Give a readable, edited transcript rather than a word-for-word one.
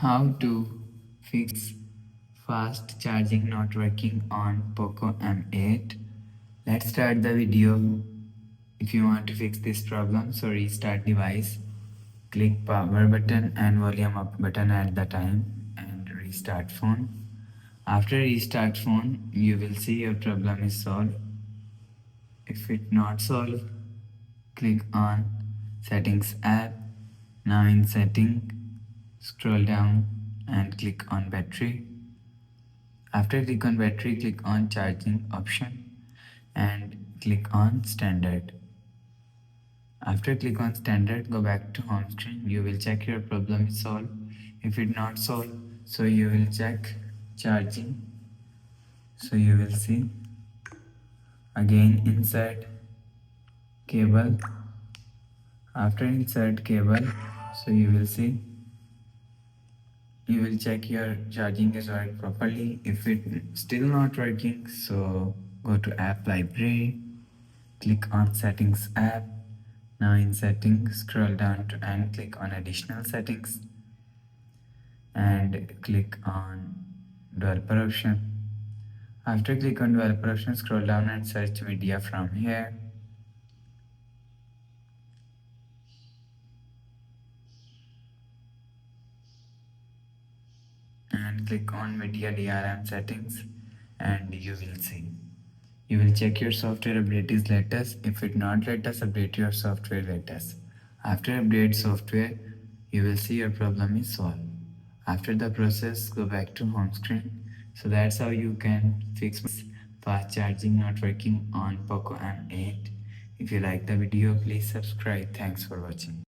How to fix fast charging not working on Poco M8. Let's start the video. If you want to fix this problem, so restart device, click power button and volume up button at the time and restart phone. After restart phone, you will see your problem is solved. If it not solved, click on settings app. Now in setting, scroll down and click on battery. After click on battery, click on charging option and click on standard. After click on standard, go back to home screen. You will check your problem is solved. If it not solved, so you will check charging. So you will see again insert cable. After insert cable, so you will see, you will check your charging is worked properly. If it still not working, so go to app library, click on settings app. Now in settings, scroll down to and click on additional settings and click on developer option. After click on developer option, scroll down and search media from here. And click on media DRM settings and you will see. You will check your software update is latest. If it not latest, update your software latest. After update software, you will see your problem is solved. After the process, go back to home screen. So that's how you can fix fast charging not working on Poco M8. If you like the video, please subscribe. Thanks for watching.